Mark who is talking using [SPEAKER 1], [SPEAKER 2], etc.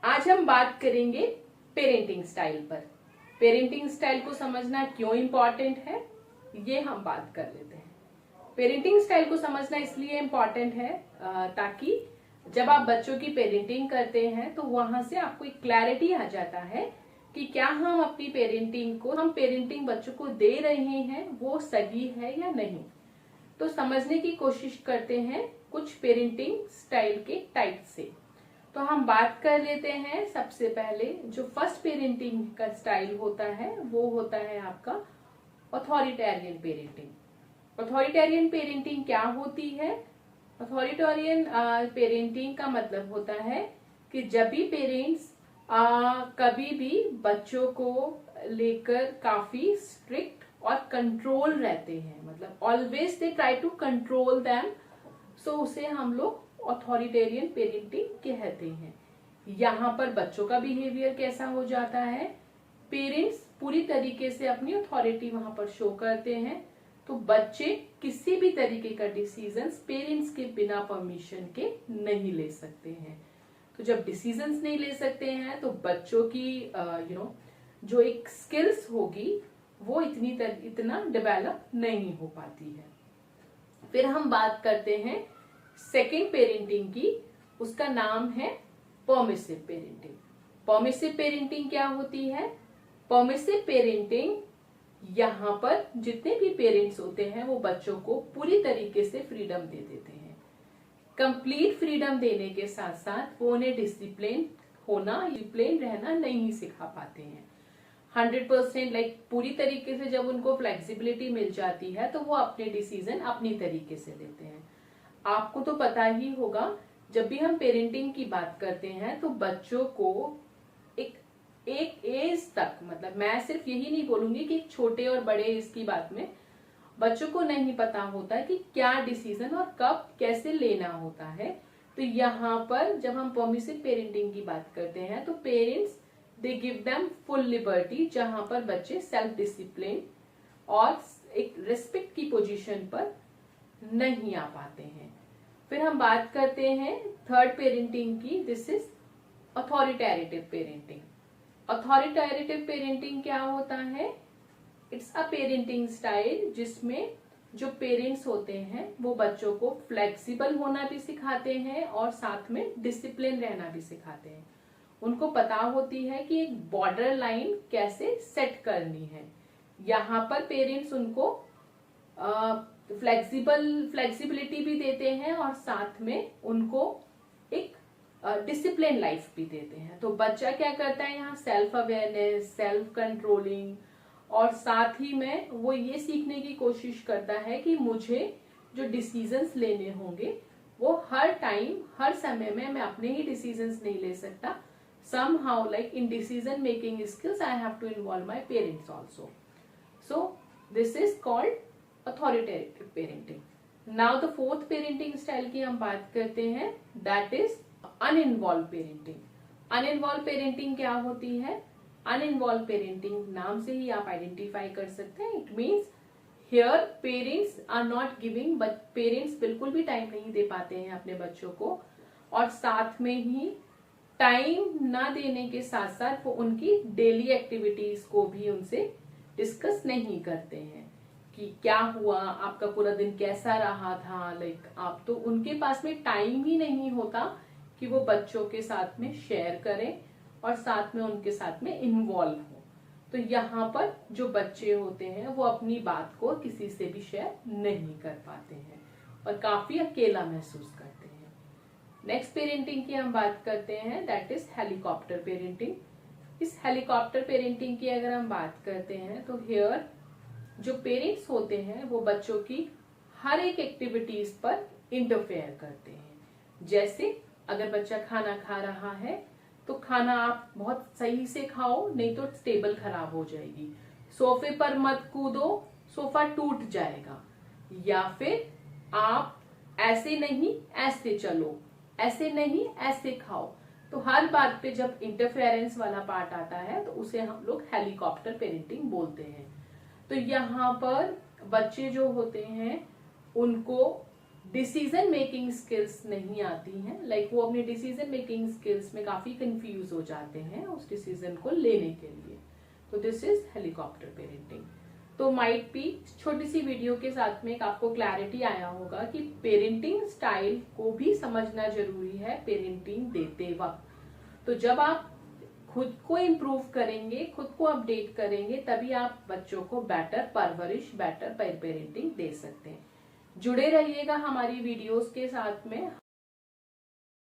[SPEAKER 1] आज हम बात करेंगे पेरेंटिंग स्टाइल पर। पेरेंटिंग स्टाइल को समझना क्यों इम्पोर्टेंट है, ये हम बात कर लेते हैं। पेरेंटिंग स्टाइल को समझना इसलिए इम्पोर्टेंट है ताकि जब आप बच्चों की पेरेंटिंग करते हैं तो वहां से आपको एक क्लैरिटी आ जाता है कि क्या हम अपनी पेरेंटिंग बच्चों को दे रहे हैं वो सही है या नहीं। तो समझने की कोशिश करते हैं कुछ पेरेंटिंग स्टाइल के टाइप से। तो हम बात कर लेते हैं। सबसे पहले जो फर्स्ट पेरेंटिंग का स्टाइल होता है वो होता है आपका ऑथोरिटेरियन पेरेंटिंग। ऑथोरिटेरियन पेरेंटिंग क्या होती है? ऑथोरिटेरियन पेरेंटिंग का मतलब होता है कि जब भी पेरेंट्स कभी भी बच्चों को लेकर काफी स्ट्रिक्ट और कंट्रोल रहते हैं, मतलब always they try to control them, so उसे हम लोग ऑथोरिटेरियन पेरेंटिंग कहते हैं। यहाँ पर बच्चों का बिहेवियर कैसा हो जाता है? पेरेंट्स पूरी तरीके से अपनी अथॉरिटी वहां पर शो करते हैं, तो बच्चे किसी भी तरीके का डिसीजंस पेरेंट्स के बिना परमिशन के नहीं ले सकते हैं। तो जब डिसीजंस नहीं ले सकते हैं तो बच्चों की जो एक स्किल्स होगी वो इतना डेवलप नहीं हो पाती है। फिर हम बात करते हैं सेकेंड पेरेंटिंग की। उसका नाम है परमिसिव पेरेंटिंग। परमिसिव पेरेंटिंग क्या होती है? परमिसिव पेरेंटिंग यहाँ पर जितने भी पेरेंट्स होते हैं वो बच्चों को पूरी तरीके से फ्रीडम दे देते हैं। कंप्लीट फ्रीडम देने के साथ साथ वो उन्हें डिसिप्लिन रहना नहीं सिखा पाते हैं। 100% पूरी तरीके से जब उनको फ्लेक्सिबिलिटी मिल जाती है तो वो अपने डिसीजन अपनी तरीके से लेते हैं। आपको तो पता ही होगा, जब भी हम पेरेंटिंग की बात करते हैं तो बच्चों को एक एज तक, मतलब मैं सिर्फ यही नहीं बोलूंगी कि छोटे और बड़े एज की बात में, बच्चों को नहीं पता होता कि क्या डिसीजन और कब कैसे लेना होता है। तो यहाँ पर जब हम परमिसिव पेरेंटिंग की बात करते हैं तो parents they give them full liberty, जहां पर बच्चे सेल्फ डिसिप्लिन और एक रिस्पेक्ट की पोजीशन पर नहीं आ पाते हैं। फिर हम बात करते हैं थर्ड पेरेंटिंग की। This is authoritative parenting. Authoritative parenting क्या होता है? इट्स अ पेरेंटिंग स्टाइल जिसमें जो पेरेंट्स होते हैं वो बच्चों को फ्लेक्सिबल होना भी सिखाते हैं और साथ में डिसिप्लिन रहना भी सिखाते हैं। उनको पता होती है कि एक बॉर्डर लाइन कैसे सेट करनी है। यहाँ पर पेरेंट्स उनको फ्लेक्सिबिलिटी भी देते हैं और साथ में उनको एक डिसिप्लिन लाइफ भी देते हैं। तो बच्चा क्या करता है यहाँ? सेल्फ अवेयरनेस, सेल्फ कंट्रोलिंग, और साथ ही में वो ये सीखने की कोशिश करता है कि मुझे जो डिसीजंस लेने होंगे वो हर टाइम हर समय में मैं अपने ही डिसीजंस नहीं ले सकता। somehow like in decision making skills I have to involve my parents also. So this is called authoritative parenting. Now the fourth parenting style की हम बात करते हैं, that is uninvolved parenting. uninvolved parenting क्या होती है? uninvolved parenting नाम से ही आप आइडेंटिफाई कर सकते हैं। It means here parents are not giving, but parents बिल्कुल भी टाइम नहीं दे पाते हैं अपने बच्चों को, और साथ में ही टाइम ना देने के साथ साथ वो उनकी डेली एक्टिविटीज को भी उनसे डिस्कस नहीं करते हैं कि क्या हुआ, आपका पूरा दिन कैसा रहा था। आप तो उनके पास में टाइम ही नहीं होता कि वो बच्चों के साथ में शेयर करें और साथ में उनके साथ में इन्वॉल्व हो। तो यहाँ पर जो बच्चे होते हैं वो अपनी बात को किसी से भी शेयर नहीं कर पाते हैं और काफी अकेला महसूस करते हैं। नेक्स्ट पेरेंटिंग की हम बात करते हैं, दैट इज हेलीकॉप्टर पेरेंटिंग। इस हेलीकॉप्टर पेरेंटिंग की अगर हम बात करते हैं तो हियर जो पेरेंट्स होते हैं वो बच्चों की हर एक एक्टिविटीज पर इंटरफेयर करते हैं। जैसे अगर बच्चा खाना खा रहा है तो खाना आप बहुत सही से खाओ, नहीं तो टेबल खराब हो जाएगी। सोफे पर मत कूदो, सोफा टूट जाएगा। या फिर आप ऐसे नहीं ऐसे चलो, ऐसे नहीं ऐसे खाओ। तो हर बात पे जब इंटरफेरेंस वाला पार्ट आता है तो उसे हम लोग हेलीकॉप्टर पेरेंटिंग बोलते हैं। तो यहाँ पर बच्चे जो होते हैं उनको डिसीजन मेकिंग स्किल्स नहीं आती हैं, लाइक वो अपनी डिसीजन मेकिंग स्किल्स में काफी कंफ्यूज हो जाते हैं उस डिसीजन को लेने के लिए। तो दिस इज हेलीकॉप्टर पेरेंटिंग। तो माइट बी छोटी सी वीडियो के साथ में एक आपको क्लैरिटी आया होगा कि पेरेंटिंग स्टाइल को भी समझना जरूरी है पेरेंटिंग देते वक्त। तो जब आप खुद को इम्प्रूव करेंगे, खुद को अपडेट करेंगे, तभी आप बच्चों को बेटर परवरिश, बेटर पेरेंटिंग दे सकते हैं। जुड़े रहिएगा हमारी वीडियोस के साथ में।